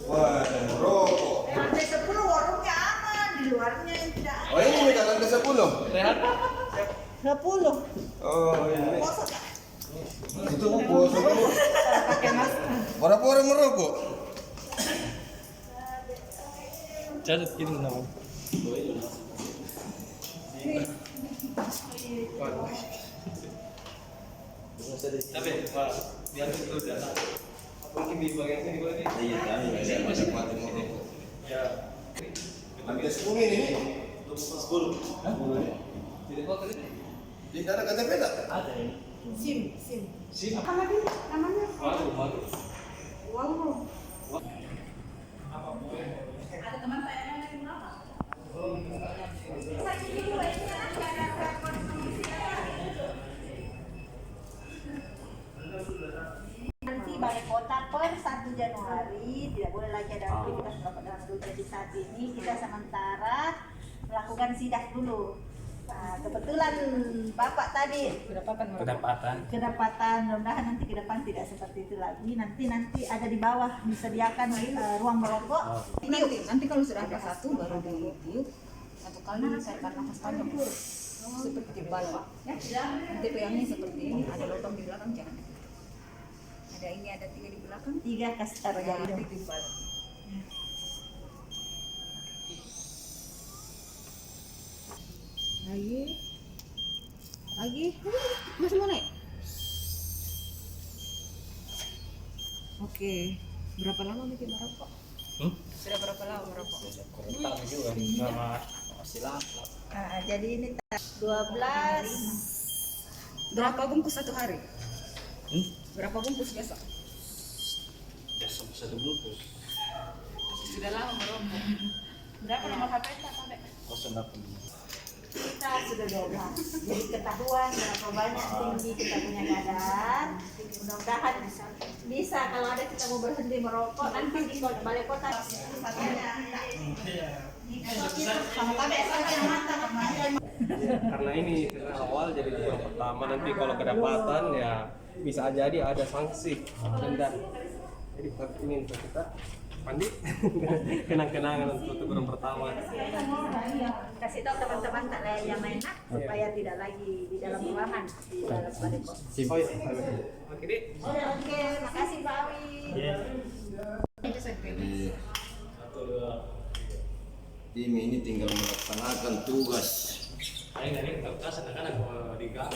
Wah, rokok. Lantai 10 warungnya aman, di luarnya yang tidak Oh, ini minta lantai 10. 10. Oh, ini. Kosong kan? Itu bos. Pakai masker. Berapa orang merokok? Catat kirim nama. Tapi Pak, biar itu data. Mungkin di bagian sini boleh nih. Iya, saya masih kuatin merokok. Ya. Lantai 10 ini. 10. Hah? Tidak kok tadi? Tidak ada KTP tak? Ada ini. SIM. Sim. Apa lagi namanya? Waduh. Walu. Ada teman saya yang lagi berapa? Nanti balai kota per 1 Januari tidak boleh lagi ada aktivitas merokok dalam gedung. Jadi saat ini kita sementara melakukan sidak dulu. Nah, kebetulan Bapak tadi Kedapatan. mudah-mudahan nanti ke depan tidak seperti itu lagi. Nanti ada di bawah disediakan ruang merokok. Nanti kalau sudah angka 1 baru ditiup 1 kali saya akan nafas panjang seperti balon ya. Nanti peyangnya seperti ini, ada lubang di belakang jangan. Ada ini, ada 3 di belakang, 3 kasar ya, jadi nanti di balon. Lagi masih mau naik? Oke, berapa lama bikin merokok? Sudah berapa lama merokok? Kurang juga sama silang. Nah, jadi ini 12. Berapa bungkus satu hari? Berapa bungkus biasa? Ya satu bungkus. Sudah lama merokok. Berapa nomor HP Pak? 08. Kita sudah 12. Jadi ketahuan berapa banyak tinggi kita punya kadar. Mudah-mudahan bisa kalau ada kita mau berhenti merokok nanti di balai kota. Sama kami yang mantap. Karena ini awal jadi yang pertama, nanti kalau kedapatan ya bisa jadi ada sanksi denda. Jadi ini untuk kita mandi kenang-kenangan untuk orang pertama. Kasih tahu teman-teman yang lain supaya tidak lagi di dalam ruangan di dalam balai kota. Oh iya. Oke, Dik. Oke, makasih Pak Awi. Tim ini tinggal melaksanakan tugas. Ayo, anak-anak di gang.